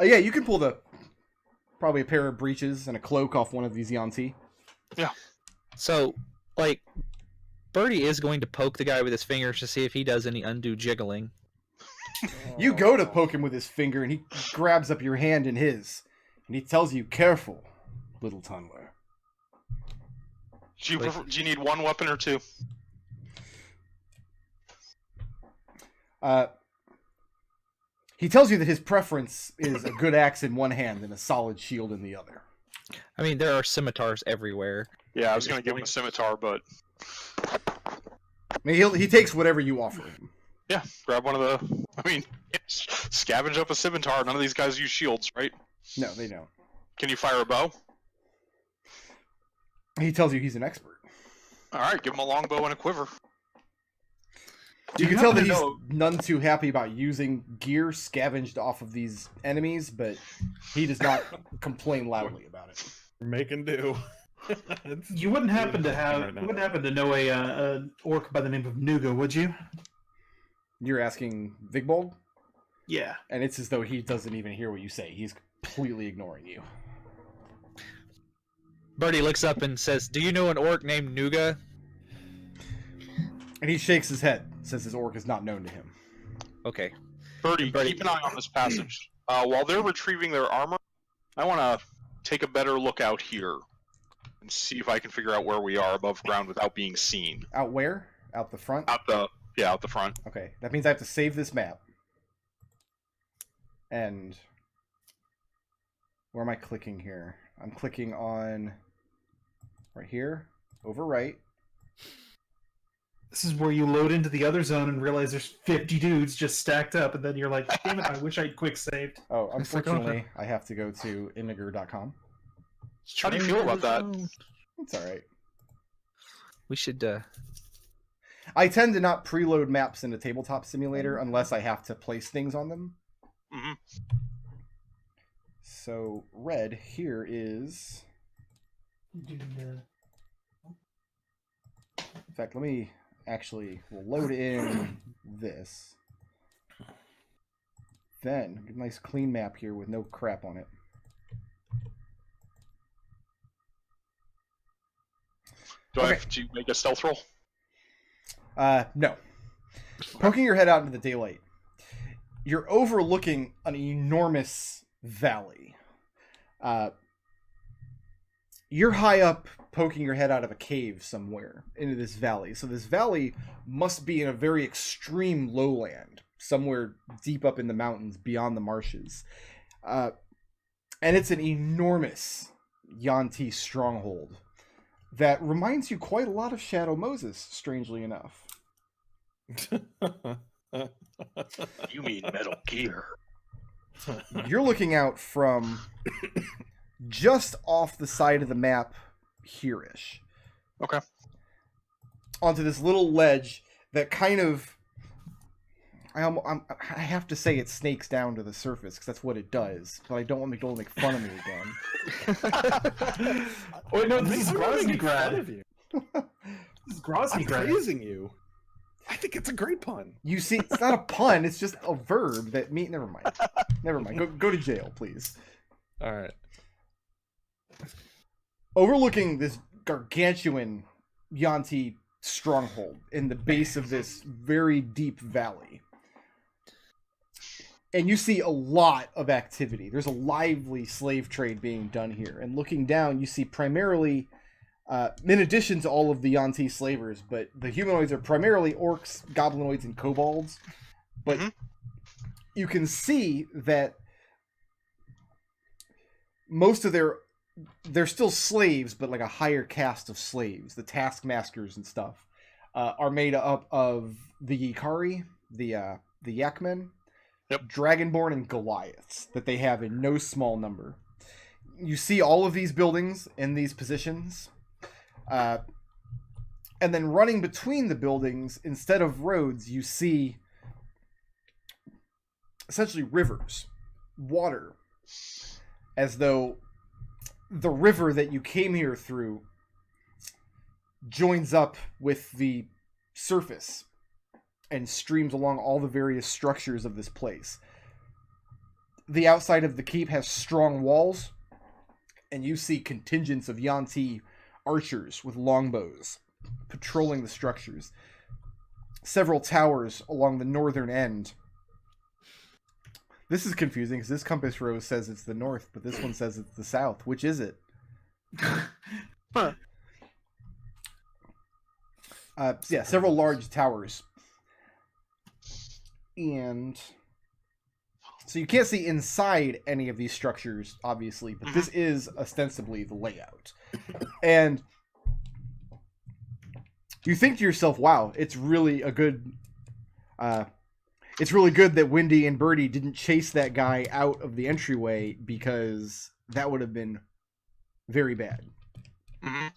Yeah, you can pull probably a pair of breeches and a cloak off one of these Yuan-ti. Yeah. So, like, Birdie is going to poke the guy with his fingers to see if he does any undue jiggling. You go to poke him with his finger, and he grabs up your hand in his, and he tells you, "Careful, little tunneler." Do you need one weapon or two? He tells you that his preference is a good axe in one hand and a solid shield in the other. I mean, there are scimitars everywhere. Yeah, I was going to give him a scimitar, but... I mean, he takes whatever you offer him. Yeah, grab one of the... I mean, scavenge up a scimitar. None of these guys use shields, right? No, they don't. Can you fire a bow? He tells you he's an expert. Alright, give him a longbow and a quiver. You can tell that he's none too happy about using gear scavenged off of these enemies, but he does not complain loudly about it. Making do. You wouldn't happen to know a orc by the name of Nuga, would you? You're asking Vigbold? Yeah. And it's as though he doesn't even hear what you say. He's completely ignoring you. Birdie looks up and says, "Do you know an orc named Nuga?" And he shakes his head, says his orc is not known to him. Okay. Birdie, keep an eye on this passage. While they're retrieving their armor, I want to take a better look out here and see if I can figure out where we are above ground without being seen. Out where? Out the front? Out the front. Okay, that means I have to save this map. And where am I clicking here? I'm clicking on right here, over right. This is where you load into the other zone and realize there's 50 dudes just stacked up, and then you're like, damn it, I wish I'd quick saved. Oh, unfortunately, I have to go to iniger.com. How do you feel about that? It's alright. We should, I tend to not preload maps into Tabletop Simulator unless I have to place things on them. Mm-hmm. So, red here is... In fact, let me we'll load in this. Then, get a nice clean map here with no crap on it. Do I have to make a stealth roll? No. Poking your head out into the daylight, you're overlooking an enormous valley. You're high up, poking your head out of a cave somewhere into this valley. So this valley must be in a very extreme lowland, somewhere deep up in the mountains beyond the marshes. And it's an enormous Yuan-ti stronghold that reminds you quite a lot of Shadow Moses, strangely enough. You mean Metal Gear. You're looking out from just off the side of the map here-ish. Okay. Onto this little ledge that kind of... I have to say it snakes down to the surface, because that's what it does. But I don't want McDohl to make fun of me again. Wait, no, this is Groznygrad. This is Groznygrad. I'm praising you. I think it's a great pun. You see, it's not a pun, it's just a verb that me... Never mind. Never mind. Go to jail, please. All right. Overlooking this gargantuan Yuan-ti stronghold in the base of this very deep valley. And you see a lot of activity. There's a lively slave trade being done here. And looking down, you see primarily, in addition to all of the Yuan-ti slavers, but the humanoids are primarily orcs, goblinoids, and kobolds. But you can see that most of they're still slaves, but like a higher caste of slaves. The taskmasters and stuff are made up of the Yikari, the Yakmen, Dragonborn, and Goliaths that they have in no small number. You see all of these buildings in these positions. And then running between the buildings, instead of roads, you see essentially rivers, water, as though the river that you came here through joins up with the surface and streams along all the various structures of this place. the outside of the keep has strong walls, and you see contingents of Yuan-ti archers with longbows patrolling the structures. Several towers along the northern end. This is confusing because this compass rose says it's the north, but this one says it's the south. Which is it? Huh. Yeah, several large towers. And so you can't see inside any of these structures, obviously, but this is ostensibly the layout. And you think to yourself, wow, it's really a good... it's really good that Wendy and Birdie didn't chase that guy out of the entryway, because that would have been very bad. Mm-hmm.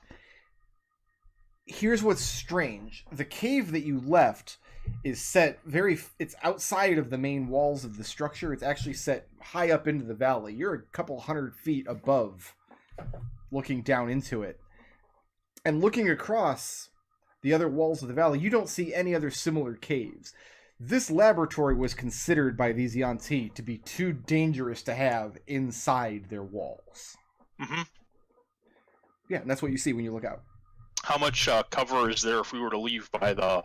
Here's what's strange. The cave that you left is set it's outside of the main walls of the structure. It's actually set high up into the valley. You're a couple 100 feet above, looking down into it. And looking across the other walls of the valley, you don't see any other similar caves. This laboratory was considered by these Yuan-ti to be too dangerous to have inside their walls. Mm-hmm. Yeah, and that's what you see when you look out. How much cover is there if we were to leave by the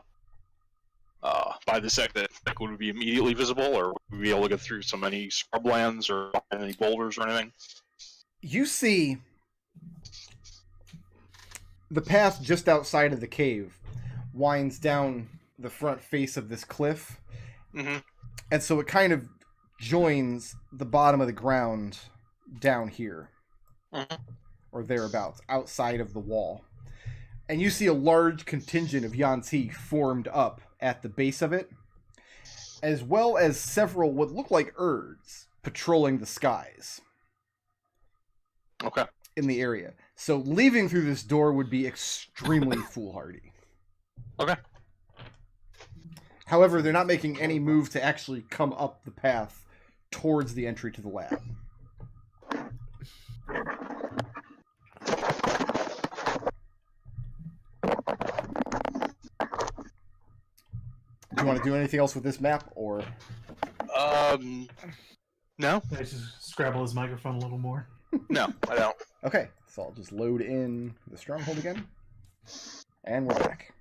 exit? Like, would it be immediately visible, or would we be able to get through so many scrublands or any boulders or anything? You see the path just outside of the cave winds down the front face of this cliff. Mm-hmm. And so it kind of joins the bottom of the ground down here. Mm-hmm. Or thereabouts, outside of the wall. And you see a large contingent of Yuan-ti formed up at the base of it, as well as several what look like Urds patrolling the skies. Okay. In the area. So leaving through this door would be extremely foolhardy. Okay. However, they're not making any move to actually come up the path towards the entry to the lab. Do you want to do anything else with this map, or? No. I just scrabble his microphone a little more. No, I don't. Okay, so I'll just load in the stronghold again. And we're back.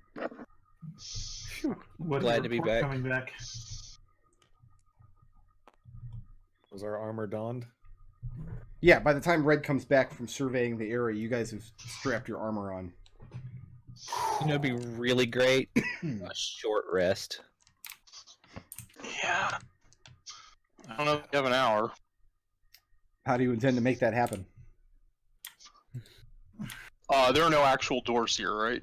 Glad to be back. Coming back. Was our armor donned? Yeah, by the time Red comes back from surveying the area, you guys have strapped your armor on. You know, it'd be really great. A short rest. Yeah. I don't know if we have an hour. How do you intend to make that happen? There are no actual doors here, right?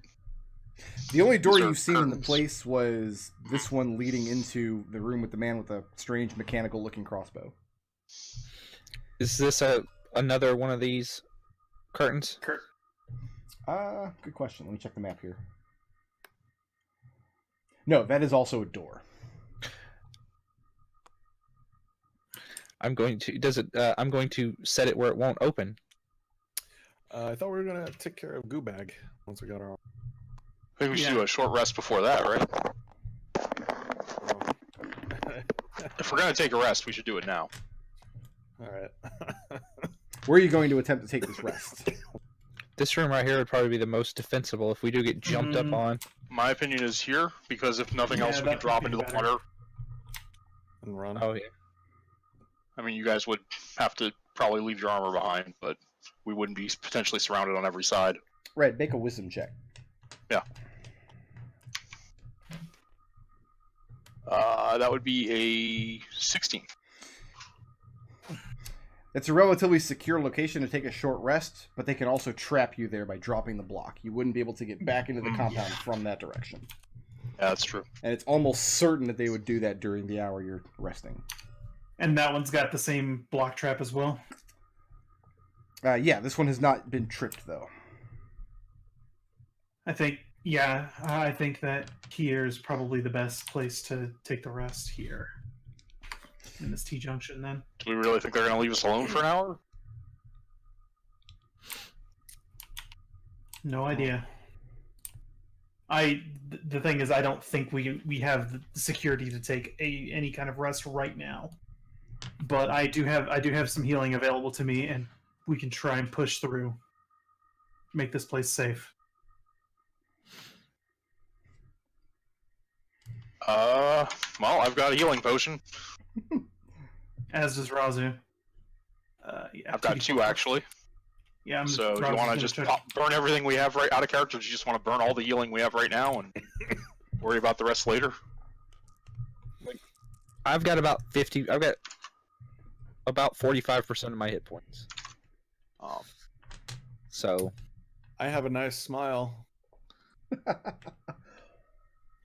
The only door These are you've seen in the curtains. place was this one leading into the room with the man with the strange mechanical-looking crossbow. Is this another one of these curtains? Good question. Let me check the map here. No, that is also a door. I'm going to I'm going to set it where it won't open. I thought we were gonna take care of Goobag once we got our. I think we should do a short rest before that, right? If we're gonna take a rest, we should do it now. All right. Where are you going to attempt to take this rest? This room right here would probably be the most defensible if we do get jumped up on. My opinion is here, because if nothing else, we that can drop would into be the better. water. And run. Oh yeah. I mean, you guys would have to probably leave your armor behind, but we wouldn't be potentially surrounded on every side. Red, make a wisdom check. Yeah. That would be a 16. It's a relatively secure location to take a short rest, but they can also trap you there by dropping the block. You wouldn't be able to get back into the compound from that direction. Yeah, that's true. And it's almost certain that they would do that during the hour you're resting. And that one's got the same block trap as well. Yeah, this one has not been tripped, though. I think that here is probably the best place to take the rest here. In this T-junction, then. Do we really think they're going to leave us alone for an hour? No idea. The thing is, I don't think we have the security to take any kind of rest right now. but I do have some healing available to me, and we can try and push through, make this place safe. Well, I've got a healing potion. As does Raazu. Yeah, I've got 2 actually. Yeah. So do you want to just burn everything we have right out of character? Or do you just want to burn all the healing we have right now and worry about the rest later? I've got about 50. I've got about 45% of my hit points. So I have a nice smile.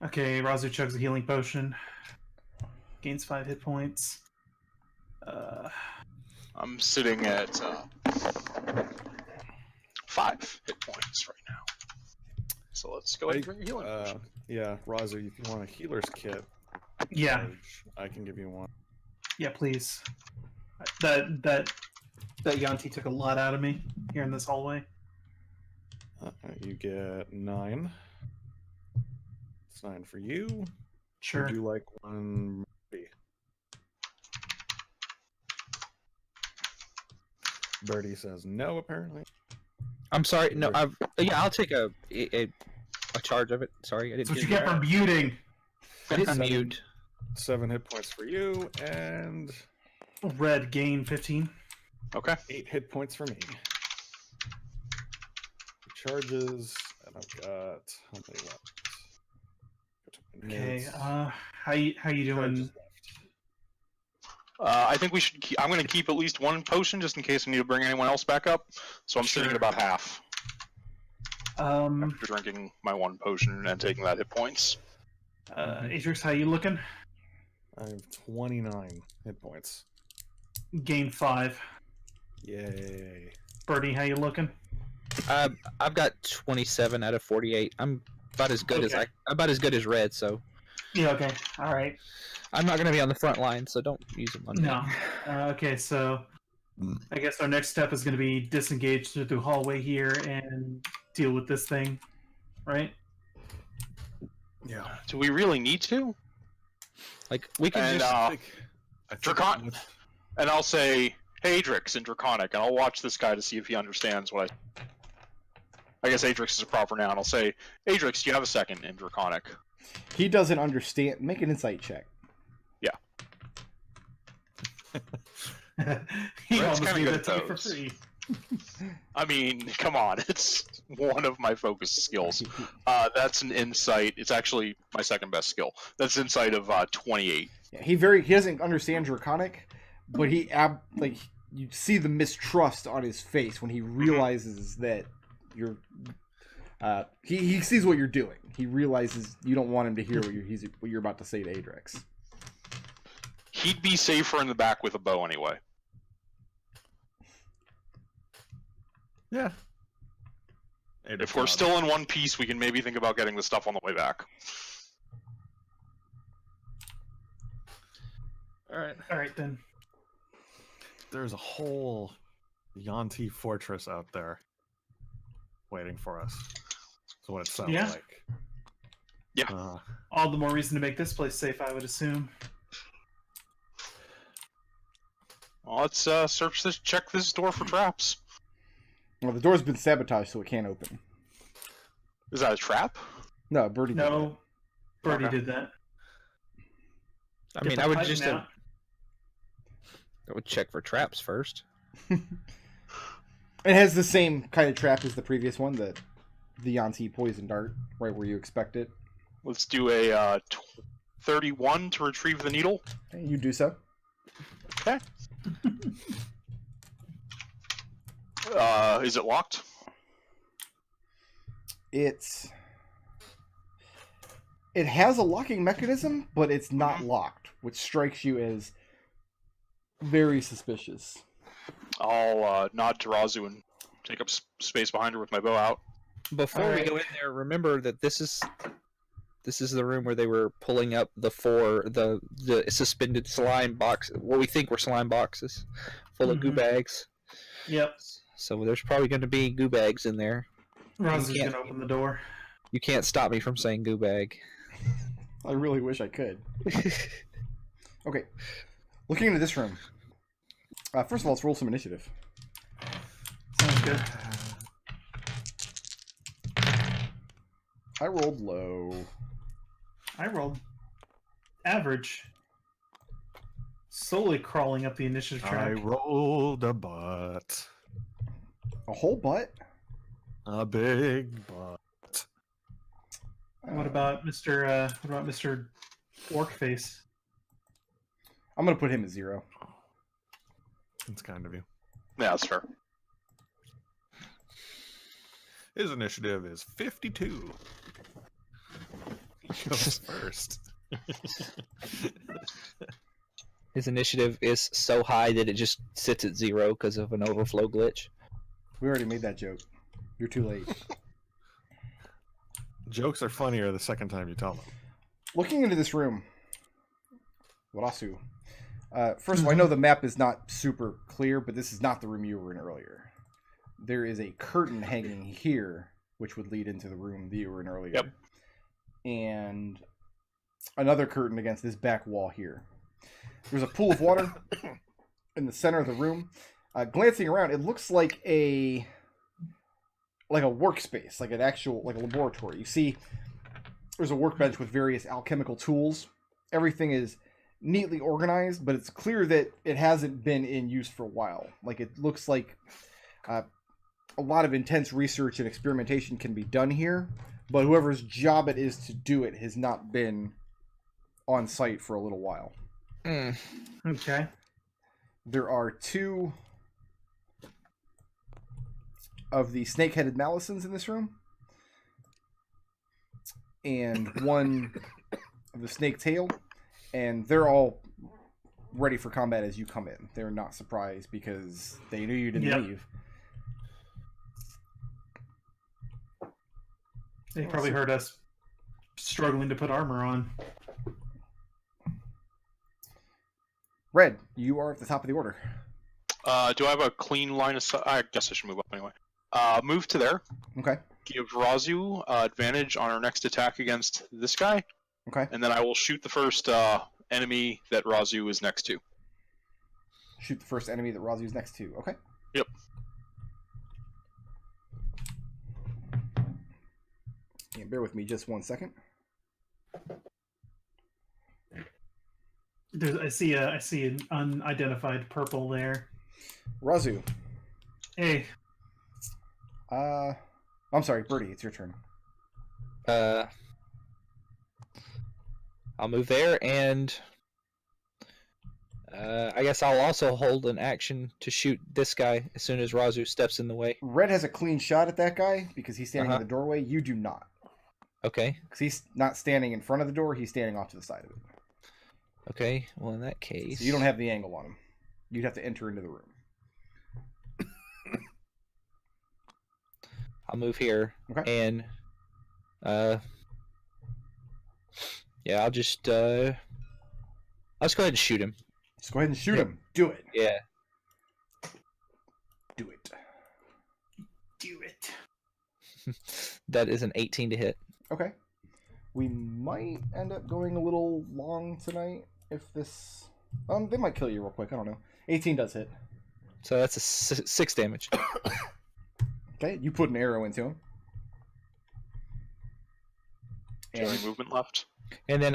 Okay, Raazu chugs a healing potion. Gains 5 hit points. I'm sitting at 5 hit points right now. So let's go ahead and drink a healing potion. Yeah, Raazu, if you want a healer's kit, Yeah. I can give you one. Yeah, please. That Yuan-ti took a lot out of me here in this hallway. You get 9. It's 9 for you. Sure. Would you like one? Birdie says no, apparently. I'm sorry. No, I'll take a charge of it. Sorry, I didn't. That's what you get for muting. I didn't mute. 7 hit points for you, and Red gain 15. Okay. 8 hit points for me. Charges, and I've got how many left? Okay. How you doing? I think we should. I'm going to keep at least 1 potion just in case we need to bring anyone else back up. So I'm sitting at about half. After drinking my 1 potion and taking that hit points. Adrex, how you looking? I have 29 hit points. Gain 5. Yay. Birdie, how you looking? I've got 27 out of 48. I'm about as good as Red. So. Yeah. Okay. All right. I'm not going to be on the front line, so don't use them on me. No. Okay, so I guess our next step is going to be disengage through the hallway here and deal with this thing, right? Yeah. Do we really need to? Like we can And, just. I think and I'll say, hey, Adrex in Draconic, and I'll watch this guy to see if he understands what I guess Adrex is a proper noun. I'll say, Adrex, do you have a second in Draconic? He doesn't understand. Make an insight check. He Red's almost kinda gave good that to at me for those. free. I mean, come on, it's one of my focus skills. That's an insight. It's actually my second best skill. That's insight of 28. Yeah, he doesn't understand Draconic, but you see the mistrust on his face when he realizes that you're. He sees what you're doing. He realizes you don't want him to hear what you're about to say to Adrex. He'd be safer in the back with a bow anyway. Yeah. If we're still in one piece, we can maybe think about getting the stuff on the way back. All right then. There's a whole Yuan-ti fortress out there waiting for us. That's what it sounds Yeah. like. Yeah. All the more reason to make this place safe, I would assume. Well, let's check this door for traps. Well, the door's been sabotaged, so it can't open. Is that a trap? No, Birdie. did that. No, Birdie Okay. did that. I Get mean, the I would Titan just. out. I would check for traps first. It has the same kind of trap as the previous one, the Yuan-ti poison dart, right where you expect it. Let's do a 31 to retrieve the needle. Okay, you do so. Okay. Is it locked? It has a locking mechanism, but it's not locked, which strikes you as very suspicious. I'll nod to Raazu and take up space behind her with my bow out. Before we Alright. go in there, remember that this is the room where they were pulling up the suspended slime box, what we think were slime boxes, full of goo Mhm. bags. Yep. So there's probably going to be goo bags in there. Raazu's can't- gonna open the door. You can't stop me from saying goo bag. I really wish I could. Okay. Looking into this room. First of all, let's roll some initiative. Sounds good. I rolled low. I rolled average. Slowly crawling up the initiative I track. rolled a butt. A whole butt? A big butt. What about Mr. Orcface? I'm gonna put him at 0. That's kind of you. Yeah, that's fair. His initiative is 52. He goes first. His initiative is so high that it just sits at 0 because of an overflow glitch. We already made that joke. You're too late. Jokes are funnier the second time you tell them. Looking into this room. Raazu. First of all, I know the map is not super clear, but this is not the room you were in earlier. There is a curtain hanging here, which would lead into the room that you were in earlier. Yep. And another curtain against this back wall here. There's a pool of water in the center of the room. Glancing around, it looks like a workspace, like an actual, like a laboratory. You see, there's a workbench with various alchemical tools. Everything is neatly organized, but it's clear that it hasn't been in use for a while. Like, it looks like a lot of intense research and experimentation can be done here, but whoever's job it is to do it has not been on site for a little while. Okay. There are 2 of the snake-headed Malisons in this room, and 1 of the snake tail, and they're all ready for combat as you come in. They're not surprised because they knew you didn't leave. They probably heard us struggling to put armor on. Red, you are at the top of the order. Do I have a clean line of sight? I guess I should move up anyway. Move to there. Okay. Give Raazu advantage on our next attack against this guy. Okay. And then I will shoot the first enemy that Raazu is next to. Shoot the first enemy that Raazu is next to. Okay. Yep. Yeah, bear with me just 1 second. I see an unidentified purple there. Raazu. Hey. I'm sorry, Birdie, it's your turn. I'll move there, and I guess I'll also hold an action to shoot this guy as soon as Raazu steps in the way. Red has a clean shot at that guy because he's standing in the doorway. You do not. Okay. Because he's not standing in front of the door, he's standing off to the side of it. Okay, well in that case... So you don't have the angle on him. You'd have to enter into the room. I'll move here, Okay. and yeah, I'll just go ahead and shoot him. Just go ahead and shoot him. Do it. Yeah. Do it. Do it. That is an 18 to hit. Okay. We might end up going a little long tonight if this... they might kill you real quick. I don't know. 18 does hit. So that's a 6 damage. Okay, you put an arrow into him. Do you have And any movement left? And then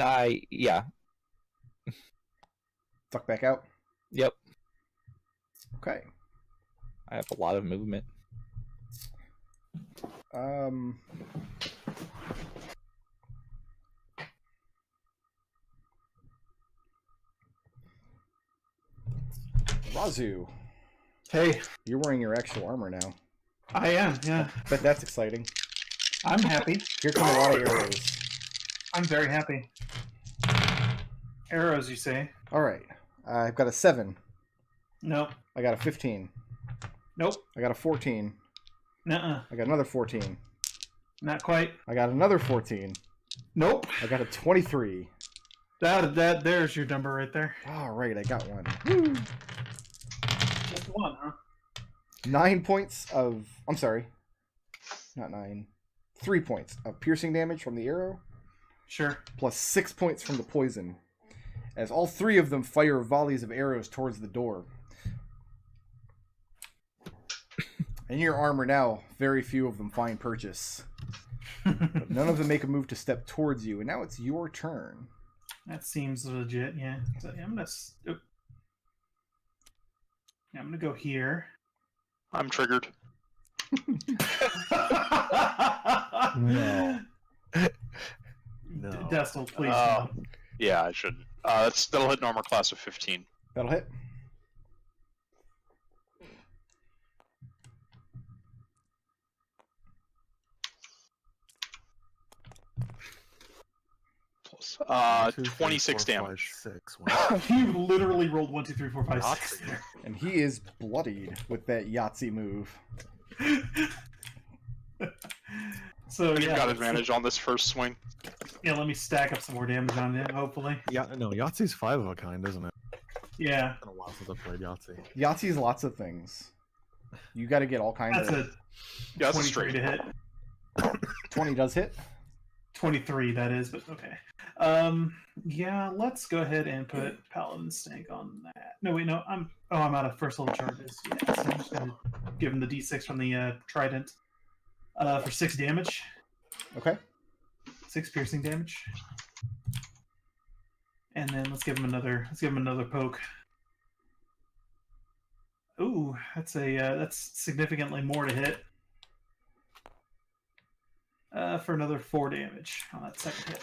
yeah. duck back out. Yep. Okay. I have a lot of movement. Raazu, Hey, you're wearing your actual armor now. I am. Yeah, Bet that's exciting. I'm happy. Here come a lot of arrows. I'm very happy. Arrows, you say? All right. I've got a 7. Nope. I got a 15. Nope. I got a 14. Nuh-uh. I got another 14. Not quite. I got another 14. Nope. I got a 23. There's your number right there. All right, I got one. Just one, huh? 9 points of... I'm sorry. Not 9. 3 points of piercing damage from the arrow, Sure. plus 6 points from the poison. as all three of them fire volleys of arrows towards the door. In your armor now, very few of them find purchase. But none of them make a move to step towards you, and now it's your turn. That seems legit, yeah. So I'm gonna go here. I'm triggered. No. No. Destil, please. No. Yeah, I shouldn't. That'll hit an armor class of 15. That'll hit. Plus, 2, 3, 26 4, 5, damage. 6. Wow. You literally rolled 1, 2, 3, 4, 5, 6 there. And he is bloodied with that Yahtzee move. So You've yeah, got advantage on this first swing. yeah, let me stack up some more damage on it, hopefully. Yeah, no, Yahtzee's 5 of a kind, isn't it? Yeah, It's been a while since I've played Yahtzee. Yahtzee's lots of things. You got to get all kinds that's of... a Yeah, that's a 23 straight. to hit. 20 does hit. 23, that is, but okay. Yeah, let's go ahead and put Paladin Stank on that. No, wait, no, I'm out of first level charges. Yeah, so I'm just gonna give him the D6 from the Trident for 6 damage. Okay. 6 piercing damage. And then let's give him another poke. Ooh, that's significantly more to hit. For another 4 damage on that second hit.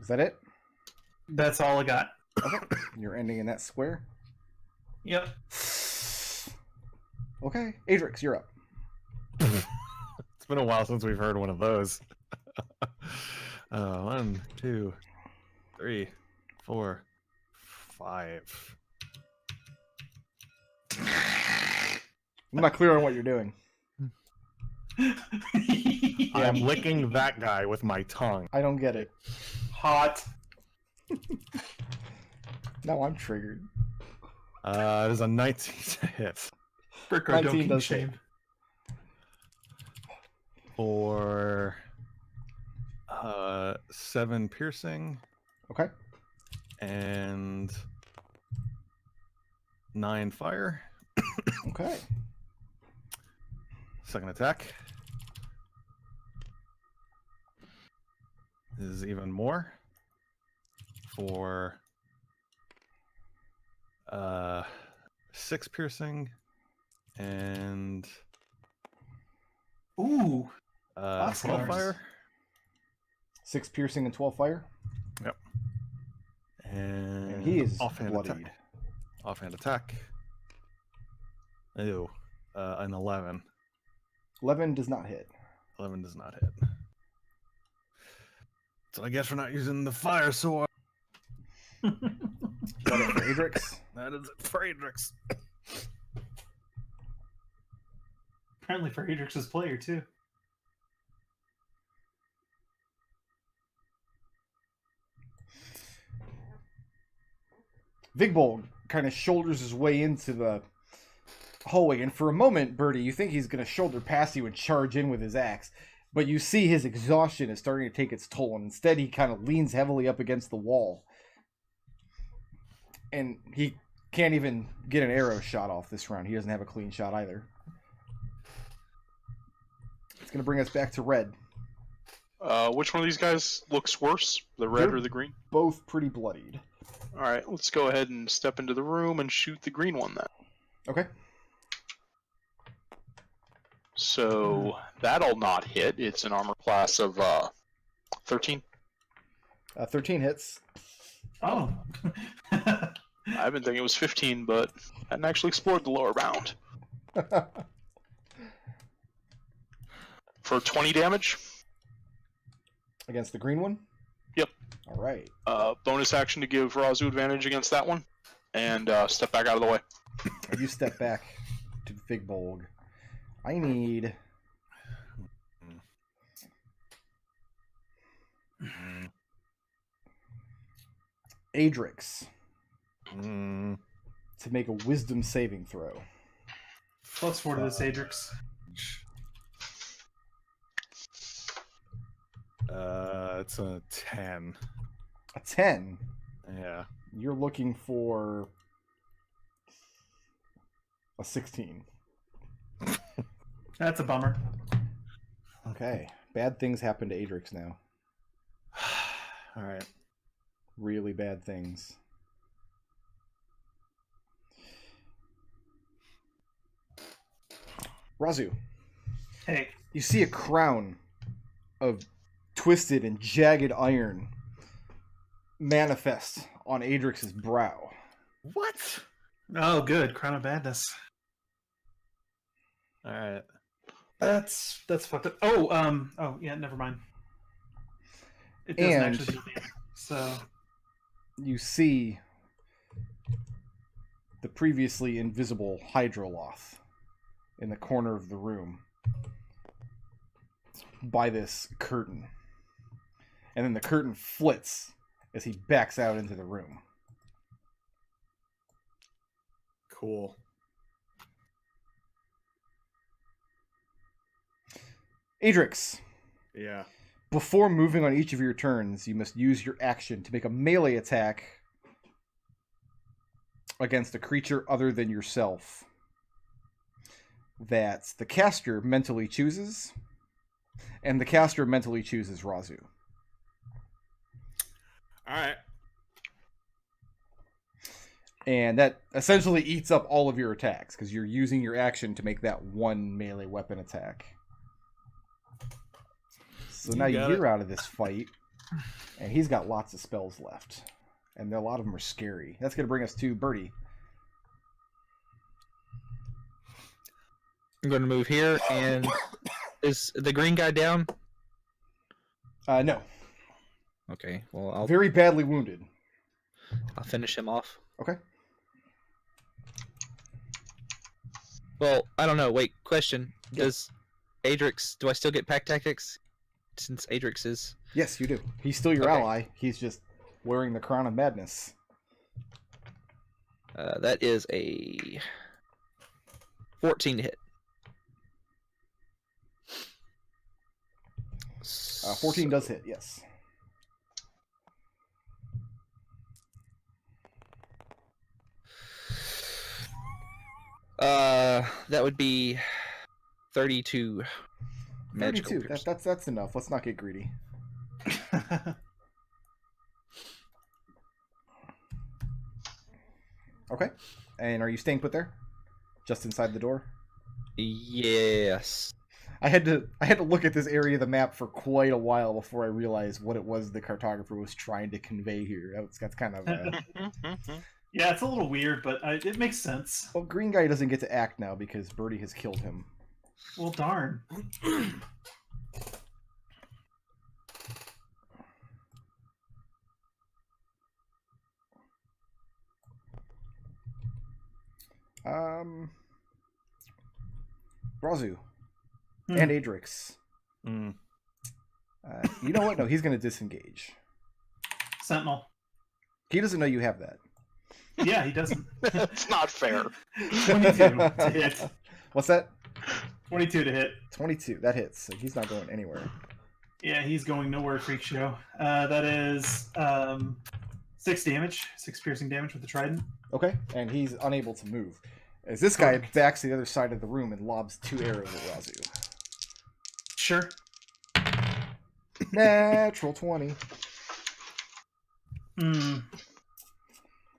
Is that it? That's all I got. Okay. You're ending in that square. Yep. Okay. Adrex, you're up. It's been a while since we've heard one of those. 1, 2, 3, 4, 5. I'm not clear on what you're doing. I'm licking that guy with my tongue. I don't get it. Hot. Now I'm triggered. It is a 19 to hit. Bricko 19 don't keep does shame. For 7 piercing Okay. and 9 fire. Okay. Second attack is even more for 6 piercing and Ooh. 12 Oscars. fire. 6 piercing and 12 fire. And he is offhand bloodied. attack. Offhand attack. Ew. An 11. 11 does not hit. 11 does not hit. So I guess we're not using the fire sword. Got it for Adrex. That is it for Adrex. Apparently for Adrex's player too. Vigbold kind of shoulders his way into the hallway, and for a moment, Birdie, you think he's going to shoulder past you and charge in with his axe, but you see his exhaustion is starting to take its toll, and instead he kind of leans heavily up against the wall. And he can't even get an arrow shot off this round. He doesn't have a clean shot either. It's going to bring us back to red. Which one of these guys looks worse? The red They're- or the green? Both pretty bloodied. Alright, let's go ahead and step into the room and shoot the green one then. Okay. So that'll not hit. It's an armor class of 13. 13 hits. Oh. I've been thinking it was 15, but hadn't actually explored the lower bound. For 20 damage. Against the green one? Yep. All right. Bonus action to give Raazu advantage against that one. And step back out of the way. You step back to Vigbold. I need... Adrex to make a wisdom saving throw. +4 to this Adrix. It's a 10. A 10. Yeah. You're looking for a 16. That's a bummer. Okay. Bad things happen to Adrex now. All right. Really bad things. Raazu, Hey. you see a crown of twisted and jagged iron manifest on Adrex's brow. What? Oh, good. Crown of Badness. All right. That's fucked up. Oh, yeah, never mind. It doesn't And- actually do damage. So, You see the previously invisible Hydroloth in the corner of the room by this curtain. And then the curtain flits as he backs out into the room. Cool. Adrex, Yeah. before moving on each of your turns, you must use your action to make a melee attack against a creature other than yourself that the caster mentally chooses, and the caster mentally chooses Raazu. All right. And that essentially eats up all of your attacks, because you're using your action to make that one melee weapon attack. So You now got you're out of this fight, and he's got lots of spells left. And a lot of them are scary. That's going to bring us to Birdie. I'm going to move here, and is the green guy down? No. Okay, well, I'll Very badly wounded. finish him off. Okay. Well, I don't know. Wait, question. Yeah. Does Adrex, do I still get pack tactics? Since Adrex is... Yes, you do. He's still your Okay. ally. He's just wearing the crown of madness. That is a 14 to hit. 14 does hit, yes. That would be 32 magical 32. pierce. That's enough. Let's not get greedy. Okay. And are you staying put there? Just inside the door? Yes. I had to look at this area of the map for quite a while before I realized what it was the cartographer was trying to convey here. That's kind of yeah, it's a little weird, but it makes sense. well, green guy doesn't get to act now because Birdie has killed him. Well, darn. Raazu Hmm. and Adrex. Mm. You know what? No, he's going to disengage. Sentinel. He doesn't know you have that. Yeah, he doesn't. It's not fair. 22 to hit. What's that? 22 to hit. 22. That hits. So he's not going anywhere. Yeah, he's going nowhere, Freak Show. That is 6 damage. 6 piercing damage with the trident. Okay. And he's unable to move. As this guy Correct. backs to the other side of the room and lobs 2 arrows at Raazu. Sure. Natural 20. Hmm.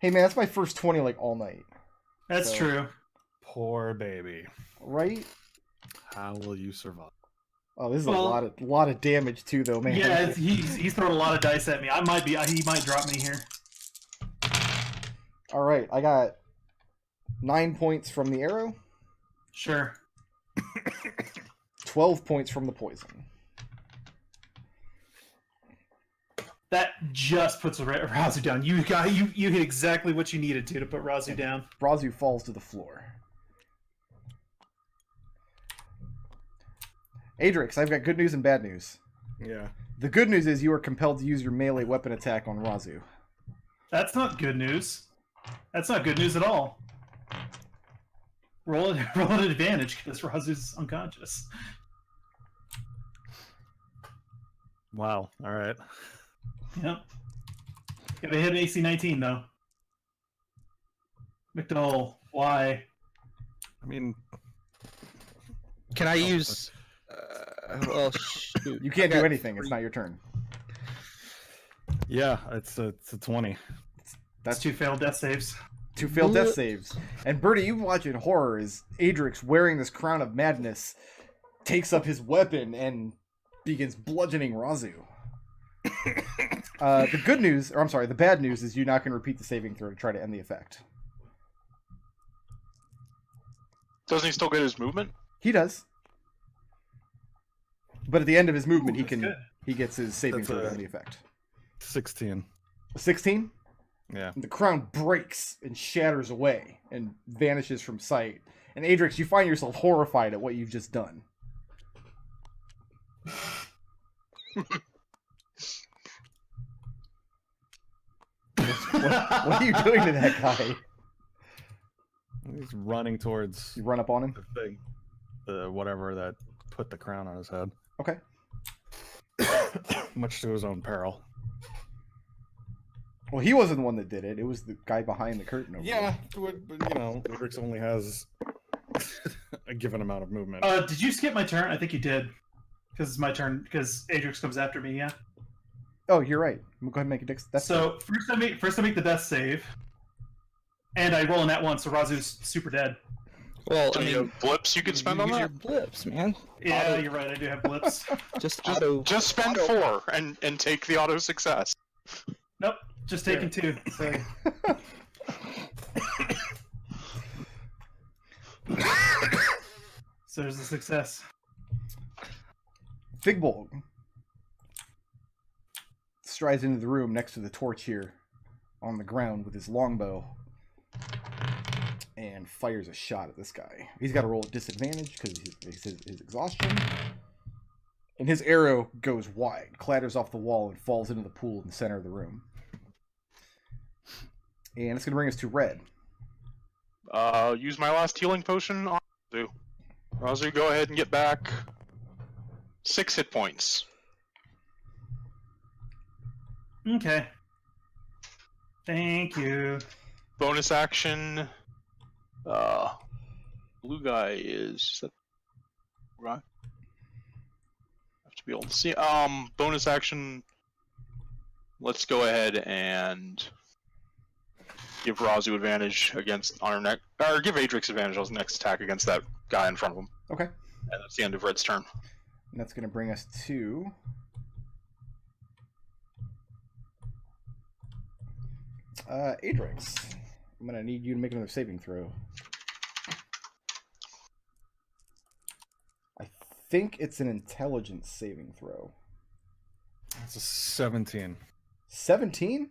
Hey man, that's my first 20 like all night. That's So- true. Poor baby. Right? How will you survive? Oh, this is Well- a lot of damage too though, man. Yeah, he's throwing a lot of dice at me. He might drop me here. All right, I got 9 points from the arrow, Sure. 12 points from the poison. That just puts Raazu down. You hit exactly what you needed to put Raazu down. Raazu falls to the floor. Adrex, I've got good news and bad news. Yeah. The good news is you are compelled to use your melee weapon attack on Raazu. That's not good news. That's not good news at all. Roll an advantage because Razu's unconscious. Wow. All right. Yep. Gotta hit an AC 19 though. McDohl, why? I mean, Can I use? Well, shoot. You can't I do got anything. It's 3. not your turn. yeah, it's a 20. That's 2 failed death saves. 2 failed death Blip. saves. And Birdie, you watch in horror as Adrex, wearing this crown of madness, takes up his weapon and begins bludgeoning Raazu. The good news, or I'm sorry, the bad news is you're not going to repeat the saving throw to try to end the effect. Doesn't he still get his movement? He does. But at the end of his movement, Ooh, that's good. he gets his saving That's throw to a- end the effect. 16. 16? Yeah. The crown breaks and shatters away and vanishes from sight. And Adrex, you find yourself horrified at what you've just done. What are you doing to that guy? He's running towards You run up on him? the thing, the whatever that put the crown on his head, Okay. much to his own peril. Well, he wasn't the one that did it. It was the guy behind the curtain over Yeah, but Adrex only has a given amount of movement. Did you skip my turn? I think you did. Because it's my turn. Because Adrex comes after me. Yeah. there. Oh, you're right. We'll go ahead and make a dex. So first I make the death save, and I roll in that one. So Razu's super dead. Well, Do I you mean, have blips you could spend on use that? your blips, man. Yeah, Auto- you're right. I do have blips. Just Just, auto. just spend auto- 4 and take the auto success. Nope. Just taking 2. So so there's a success. Figbold strides into the room next to the torch here on the ground with his longbow and fires a shot at this guy. He's got to roll at disadvantage because his exhaustion. And his arrow goes wide, clatters off the wall, and falls into the pool in the center of the room. And it's going to bring us to red. Use my last healing potion on Raazu. Raazu, go ahead and get back 6 hit points. Okay. Thank you. Bonus action. Blue guy is that right? Have to be able to see. Bonus action. Let's go ahead and give Raazu advantage against on our next, or give Adrex advantage on his next attack against that guy in front of him. Okay. And that's the end of Red's turn. And that's going to bring us to Adrex. I'm going to need you to make another saving throw. I think it's an intelligence saving throw. It's a 17. 17?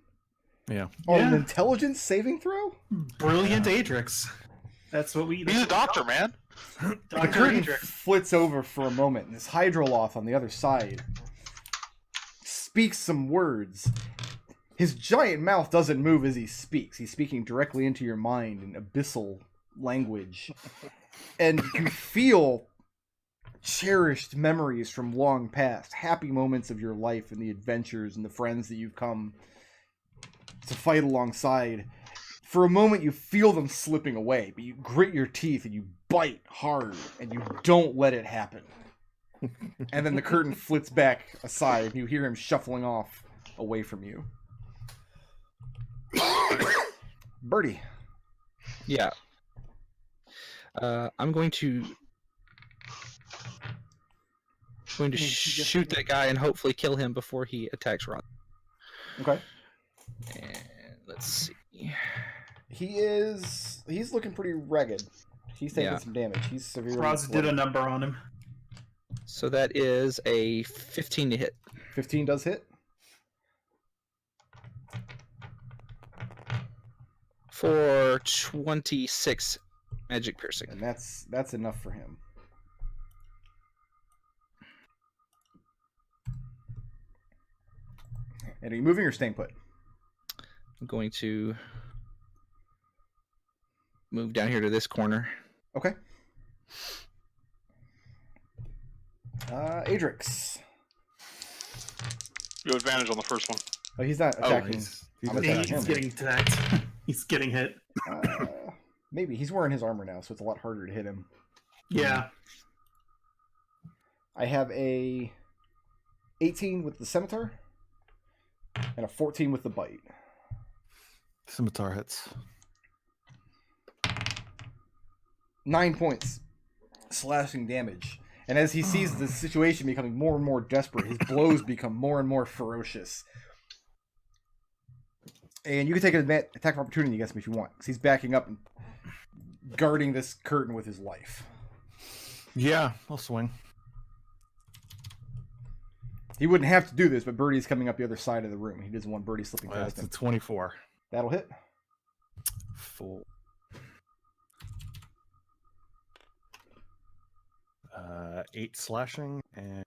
Yeah. On an Yeah. intelligence saving throw? Brilliant Adrex. That's what we. He's a doctor, man. The Dr. curtain Adrex. flits over for a moment, and this Hydroloth on the other side speaks some words. His giant mouth doesn't move as he speaks. He's speaking directly into your mind in abyssal language. And you feel cherished memories from long past, happy moments of your life and the adventures and the friends that you've come to fight alongside. For a moment, you feel them slipping away, but you grit your teeth and you bite hard, and you don't let it happen. And then the curtain flits back aside, and you hear him shuffling off away from you. Birdie. Yeah. I'm going to shoot that guy and hopefully kill him before he attacks Ron. Okay. And let's see. He's looking pretty ragged. He's taking Yeah. some damage. He's severely Roz did a bloodied. number on him. So that is a 15 to hit. 15 does hit. For 26 magic piercing. And that's enough for him. And are you moving or staying put? I'm going to move down here to this corner. Okay. Adrex. You have advantage on the first one. Oh, he's not attacking. he's I'm attacking. attacking He's him. getting attacked. He's getting hit. Maybe he's wearing his armor now, so it's a lot harder to hit him. Yeah. I have a 18 with the scimitar and a 14 with the bite. Scimitar hits. 9 points slashing damage. And as he sees the situation becoming more and more desperate, his blows become more and more ferocious. And you can take an attack of opportunity against him if you want, because he's backing up and guarding this curtain with his life. Yeah, I'll swing. He wouldn't have to do this, but Birdie's coming up the other side of the room. He doesn't want Birdie slipping past That's a him. 24. That'll hit. Full. 8 slashing and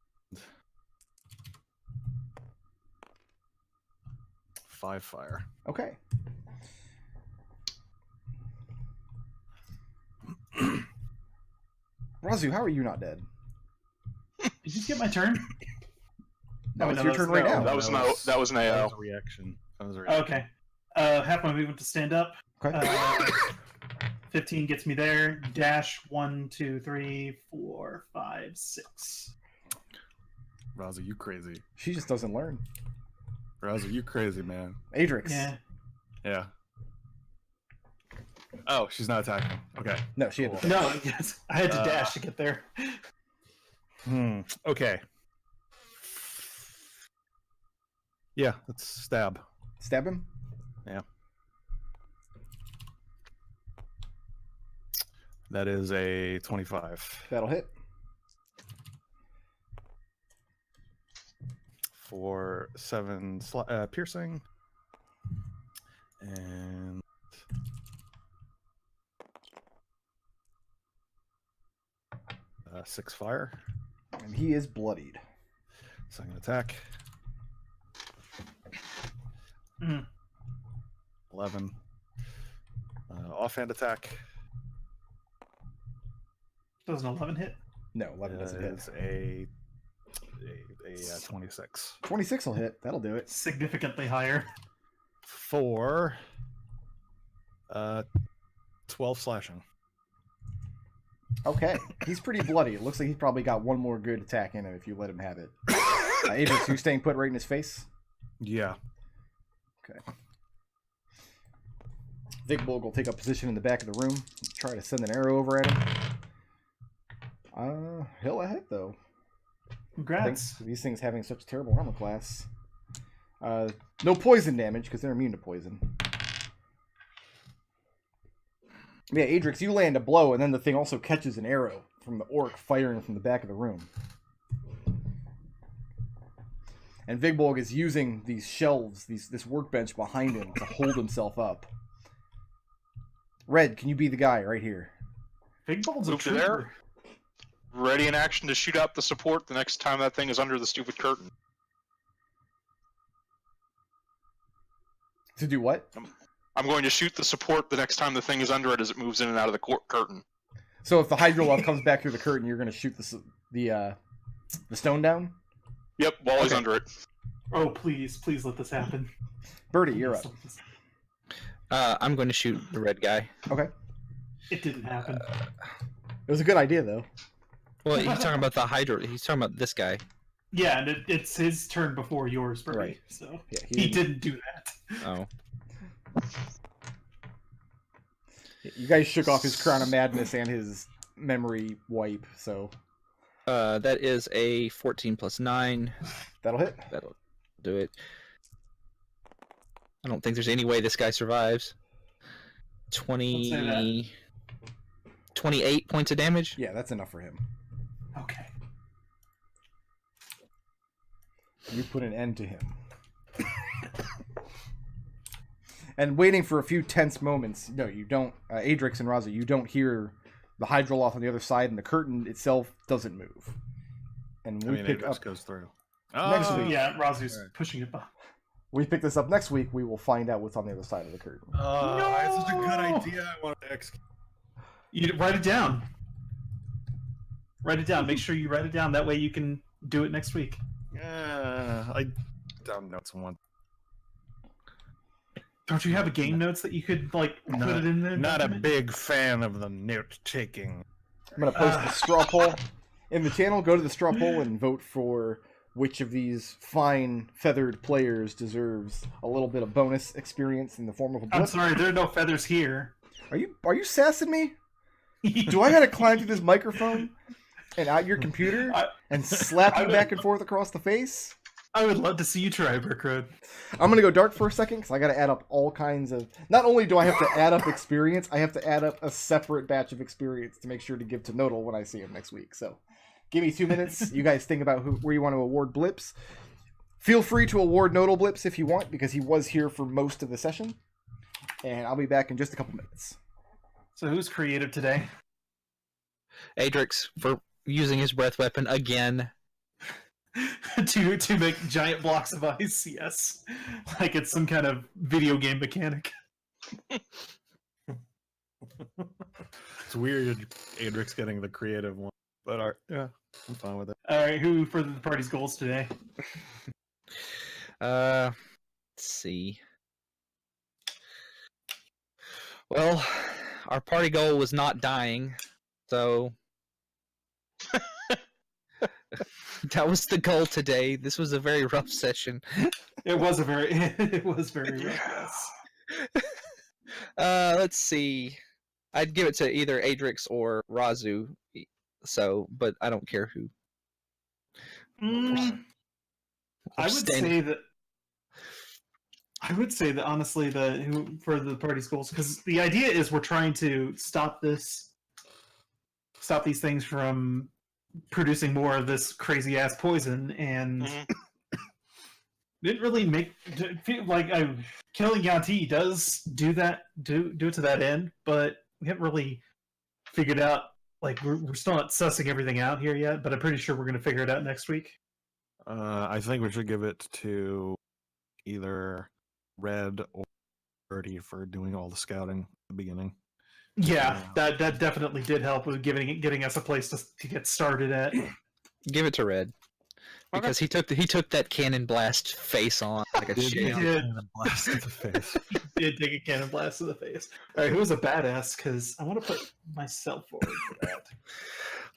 5 fire. Okay. Raazu, how are you not dead? Did you just get my turn? No, it's no, your that's- turn right no. now. That was an AO. That was an That AO. was a reaction. That was a reaction. Okay. Half my movement to stand up. Okay. 15 gets me there. Dash 1, 2, 3, 4, 5, 6. Raazu, you crazy. She just doesn't learn. Raazu, you crazy, man. Adrex. Yeah. Yeah. Oh, she's not attacking. Okay. No, she had Cool. No, yes. I had to dash to get there. Okay. Yeah, let's stab. Stab him? Yeah. That is a 25 That'll hit. for 7 piercing and 6 fire. And he is bloodied. Second attack. Mm. 11. Offhand attack. Does an 11 hit? No, 11 doesn't hit. Is a 26 26 will hit. That'll do it. Significantly higher. for 12 slashing. Okay. He's pretty bloody. It looks like he's probably got one more good attack in him if you let him have it. Adrex, you staying put right in his face? Yeah. Okay. Vigbold will take up position in the back of the room. Try to send an arrow over at him. He'll hit though. Congrats. Thanks to these things having such terrible armor class. No poison damage because they're immune to poison. Yeah, Adrex, you land a blow, and then the thing also catches an arrow from the orc firing from the back of the room. And Vigbolg is using these shelves, this workbench behind him to hold himself up. Red, can you be the guy right here? Big Bold's a Move to there. trooper. Ready in action to shoot out the support the next time that thing is under the stupid curtain. To do what? I'm going to shoot the support the next time the thing is under it as it moves in and out of the curtain. So if the Hydrolove comes back through the curtain, you're going to shoot the stone down? Yep, while he's Okay. under it. Oh, please let this happen. Birdie, you're up. Please let this- I'm going to shoot the red guy. Okay. It didn't happen. It was a good idea, though. Well, he's talking about the Hydra. He's talking about this guy. Yeah, and it's his turn before yours, Birdie. Right. So Yeah, he didn't do that. Oh. You guys shook off his Crown of Madness and his memory wipe, so That is a 14 plus 9. that'll hit. That'll do it. I don't think there's any way this guy survives. Don't say 28 points of damage. Yeah, that's enough for him. Okay. You put an end to him. And waiting for a few tense moments, no, you don't, Adrex and Raazu, you don't hear the Hydrolove on the other side, and the curtain itself doesn't move. And we pick Adrex up goes through. Next Oh, week. Yeah, Razu's Alright. pushing it back. we pick this up next week. We will find out what's on the other side of the curtain. That's such a good No! idea. I wanted to execute. You write it down. Write it down. Make sure you write it down. That way you can do it next week. Yeah, down notes on one. Don't you have a game notes that you could like put it in there? Not a big fan of the note taking. I'm gonna post the straw poll in the channel. Go to the straw poll and vote for which of these fine feathered players deserves a little bit of bonus experience in the form of a blip. I'm sorry, there are no feathers here. Are you sassing me? Do I gotta climb through this microphone and out your computer and slap you back and forth across the face? I would love to see you try, Brick Road. I'm gonna go dark for a second because I gotta add up all kinds of. Not only do I have to add up experience, I have to add up a separate batch of experience to make sure to give to Nodal when I see him next week. So, give me 2 minutes. You guys think about where you want to award blips. Feel free to award Nodal blips if you want because he was here for most of the session, and I'll be back in just a couple minutes. So who's creative today? Adrex for using his breath weapon again. to make giant blocks of ice, yes. Like it's some kind of video game mechanic. It's weird, Adrix getting the creative one, but yeah, I'm fine with it. Alright, who for the party's goals today? Let's see. Well, our party goal was not dying, so that was the goal today. This was a very rough session. It was very rough, yes. Let's see. I'd give it to either Adrex or Raazu. So, but I don't care who. I would say that honestly, who for the party's goals, because the idea is we're trying to stop these things from producing more of this crazy ass poison, and didn't really feel like killing Yuan-ti does do that, do it to that end, but we haven't really figured out. Like we're still not sussing everything out here yet, but I'm pretty sure we're going to figure it out next week. I think we should give it to either Red or Birdie for doing all the scouting at the beginning. Yeah, that definitely did help with getting us a place to get started at. Give it to Red because he took that cannon blast face on like a He champ. did. Blast to the face. He did take a cannon blast to the face. All right, who's a badass? Because I want to put myself forward for that.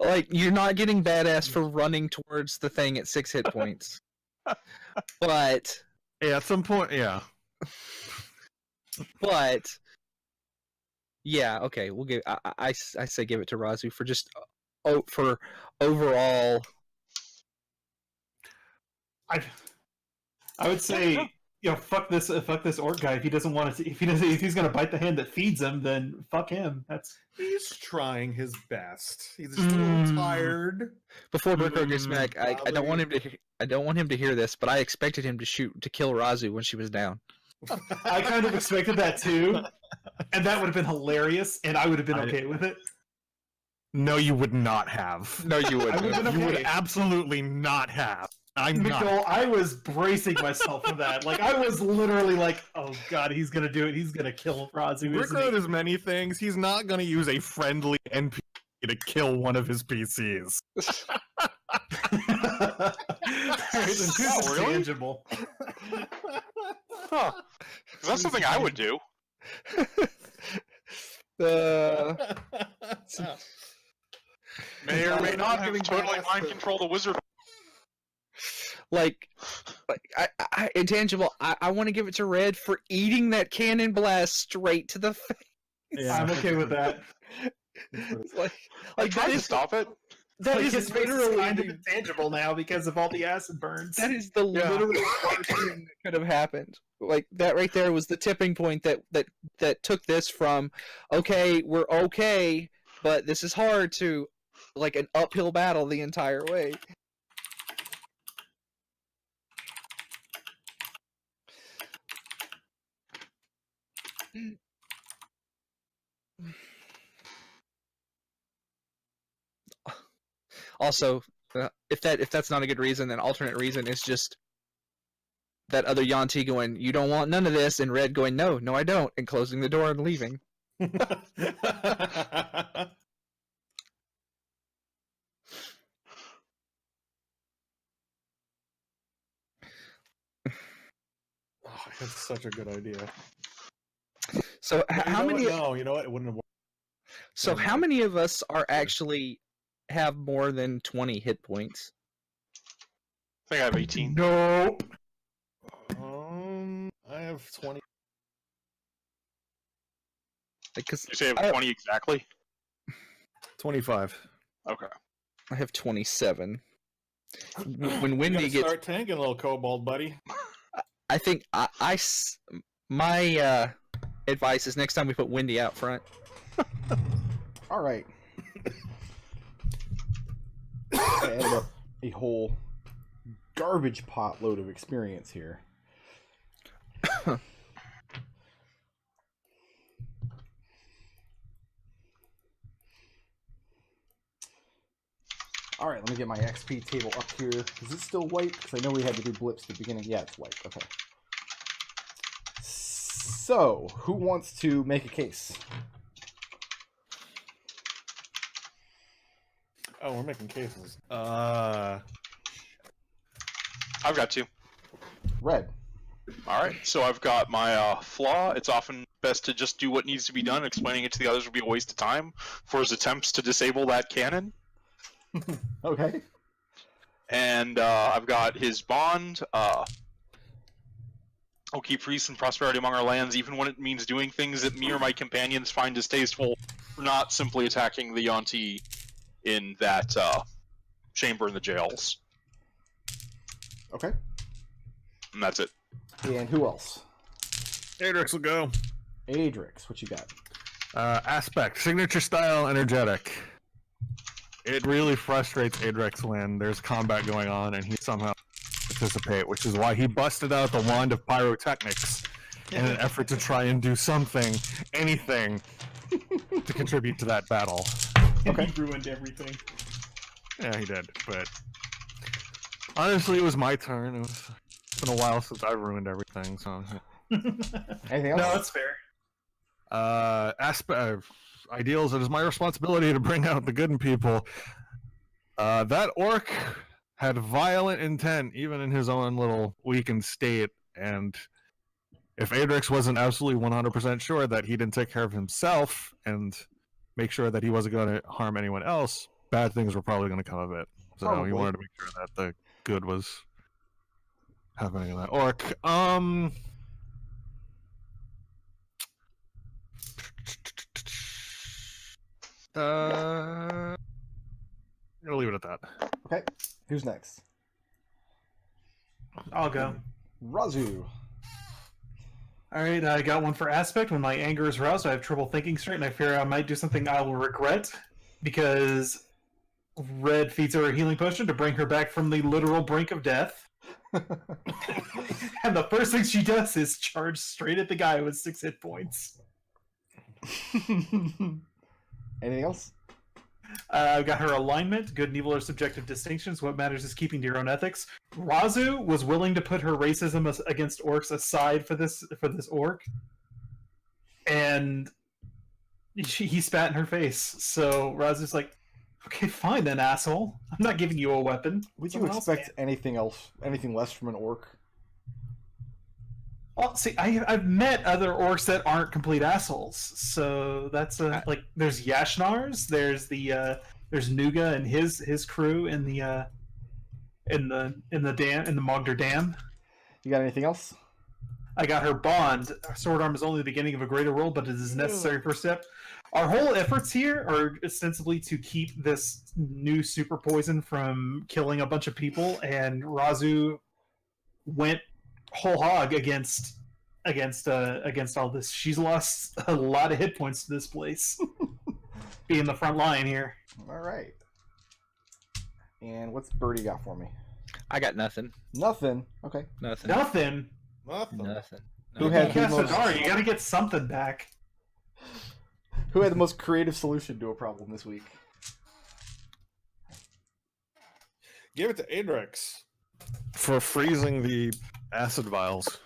Like you're not getting badass for running towards the thing at 6 hit points, but Yeah, at some point, yeah. But yeah, okay, we'll give. I say give it to Raazu for just for overall. I would say, fuck this orc guy. If he doesn't want to, if he's gonna bite the hand that feeds him, then fuck him. He's trying his best. He's just a little tired. Before Burko gets back, I don't want him to. I don't want him to hear this, but I expected him to kill Raazu when she was down. I kind of expected that too, and that would have been hilarious, and I would have been okay with it. No, you would not have. No, you I wouldn't. would've been You would okay. absolutely not have. I'm not. McDohl, I was bracing myself for that. Like I was literally like, "Oh God, he's gonna do it. He's gonna kill Raazu." Rick isn't Road he? is many things. He's not going to use a friendly NPC to kill one of his PCs. Alright, then who's Oh, really? tangible? Huh. That's something I would do. May or may not have totally mind control the wizard. like I intangible. I want to give it to Red for eating that cannon blast straight to the face. Yeah. I'm okay with that. like I tried that to is stop it. that Like, is his face is literally kind of intangible now because of all the acid burns. that is the literal worst thing that could have happened. Like that right there was the tipping point that took this from okay, we're okay, but this is hard to like an uphill battle the entire way. Also, if that's not a good reason, then alternate reason is just that other Yuan-ti going, "You don't want none of this," and Red going, "No, I don't," and closing the door and leaving. That's such a good idea. So how many? No, you know what? It wouldn't have worked. So how many of us are actually have more than 20 hit points? I think I have 18. Nope. I have 20. Because You say I have 20 exactly? 25. Okay. I have 27. When You Windy gotta gets, start tanking, little kobold buddy. I think my advice is next time we put Windy out front. All right. I added up a whole garbage pot load of experience here. All right, let me get my XP table up here. Is it still white? Because I know we had to do blips at the beginning. Yeah, it's white. Okay. So, who wants to make a case? Oh, we're making cases. I've got 2. Red. Alright, so I've got my flaw. It's often best to just do what needs to be done. Explaining it to the others would be a waste of time for his attempts to disable that cannon. Okay. And I've got his bond. I'll keep peace and prosperity among our lands, even when it means doing things that me or my companions find distasteful, not simply attacking the Yuan-ti in that chamber in the jails. Okay. And that's it. And who else? Adrex will go. Adrex, what you got? Aspect, signature style, energetic. It really frustrates Adrex when there's combat going on and he somehow participate, which is why he busted out the wand of pyrotechnics in an effort to try and do something, anything, to contribute to that battle. Okay. He ruined everything. Yeah, he did, but honestly, it was my turn. It's been a while since I've ruined everything, so. Anything else? No, that's fair. Ideals, it is my responsibility to bring out the good in people. That orc had violent intent, even in his own little weakened state, and if Adrex wasn't absolutely 100% sure that he didn't take care of himself and make sure that he wasn't going to harm anyone else, bad things were probably going to come of it. So Probably. he wanted to make sure that the good was happening in that orc. I'll leave it at that. Okay. Who's next? I'll go. Raazu. All right, I got one for aspect. When my anger is roused, I have trouble thinking straight, and I fear I might do something I will regret because Red feeds her a healing potion to bring her back from the literal brink of death. And the first thing she does is charge straight at the guy with 6 hit points. Anything else? I've got her alignment. Good and evil are subjective distinctions. What matters is keeping to your own ethics. Raazu was willing to put her racism against orcs aside for this orc, and he spat in her face. So Razu's like, "Okay, fine then, asshole. I'm not giving you a weapon." Would you Someone else expect can." anything less from an orc? Well, see, I've met other orcs that aren't complete assholes. So that's like there's Yashnars, there's Nuga and his crew in the Mogder Dam. You got anything else? I got her bond. Sword arm is only the beginning of a greater world, but it is a necessary first step. Our whole efforts here are ostensibly to keep this new super poison from killing a bunch of people, and Raazu went whole hog against all this. She's lost a lot of hit points to this place. Being the front line here. All right. And what's Birdie got for me? I got nothing. Nothing. Okay. Nothing. Nothing. Nothing. Who had the most? You gotta get something back. Who had the most creative solution to a problem this week? Give it to Adrex. For freezing the acid vials.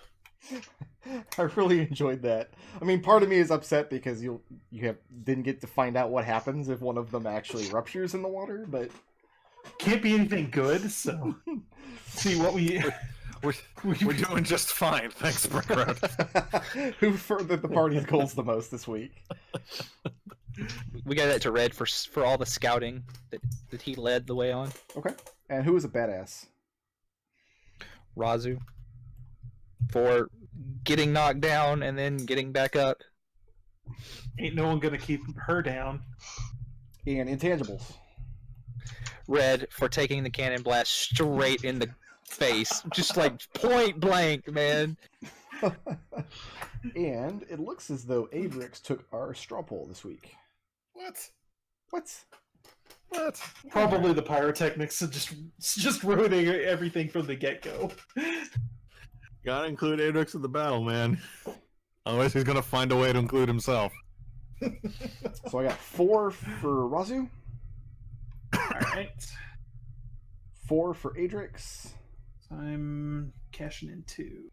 I really enjoyed that. I mean, part of me is upset because you didn't get to find out what happens if one of them actually ruptures in the water, but Can't be anything good, so see what we We're doing just fine. Thanks, Brickroad. Who furthered the party's goals the most this week? We got that to Red for all the scouting that he led the way on. Okay. And who was a badass? Raazu. For getting knocked down and then getting back up. Ain't no one gonna keep her down. And intangibles. Red for taking the cannon blast straight in the face. Just like point blank, man. And it looks as though Adrex took our straw poll this week. What? What? Probably the pyrotechnics are just ruining everything from the get-go. Gotta include Adrex in the battle, man. Otherwise, he's gonna find a way to include himself. So I got 4 for Raazu, Alright. 4 for Adrex, I'm cashing in 2.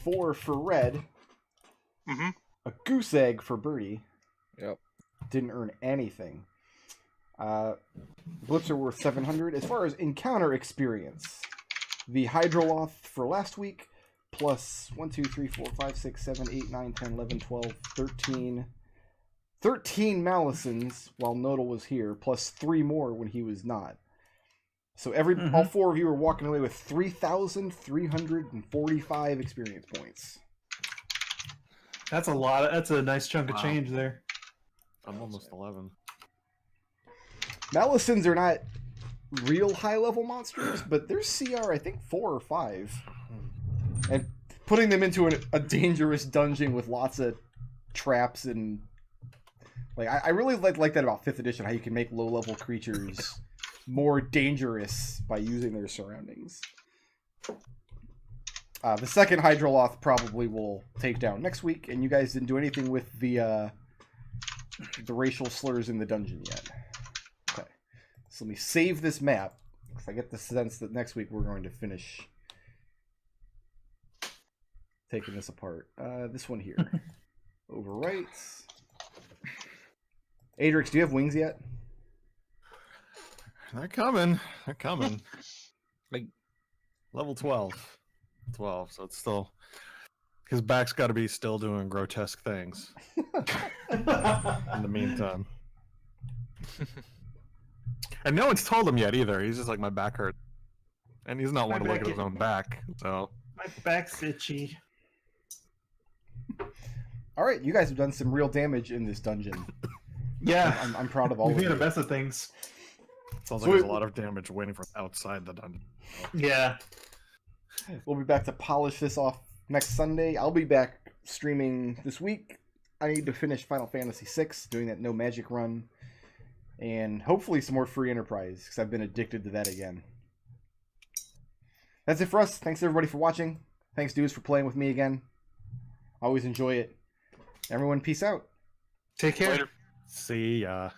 4 for Red, Mm-hmm. a goose egg for Birdie. Yep. Didn't earn anything. Blips are worth 700. As far as encounter experience, the Hydroloth for last week, plus 1, 2, 3, 4, 5, 6, 7, 8, 9, 10, 11, 12, 13. 13 Malisons while Nodal was here, plus 3 more when he was not. So all 4 of you are walking away with 3,345 experience points. That's a lot. That's a nice chunk of change there. I'm almost 11. Malisons are not real high-level monsters, but they're CR, I think, 4 or 5. And putting them into a dangerous dungeon with lots of traps and... I really like that about 5th edition, how you can make low-level creatures more dangerous by using their surroundings. The second Hydroloth probably will take down next week, and you guys didn't do anything with the racial slurs in the dungeon yet. Okay, so let me save this map, because I get the sense that next week we're going to finish taking this apart. This one here. Overwrite. Adrex, do you have wings yet? They're coming. They're coming. Like level 12. 12, so it's still... His back's got to be still doing grotesque things in the meantime. And no one's told him yet either. He's just like, my back hurt. And he's not one to look at his own back, so... My back's itchy. Alright, you guys have done some real damage in this dungeon. Yeah. I'm proud of all We've of made you. the best of things. Sounds like there's a lot of damage waiting from outside the dungeon. Yeah. We'll be back to polish this off next Sunday. I'll be back streaming this week. I need to finish Final Fantasy VI, doing that no magic run. And hopefully some more free enterprise, because I've been addicted to that again. That's it for us. Thanks everybody for watching. Thanks dudes for playing with me again. Always enjoy it. Everyone, peace out. Take care. Later. See ya.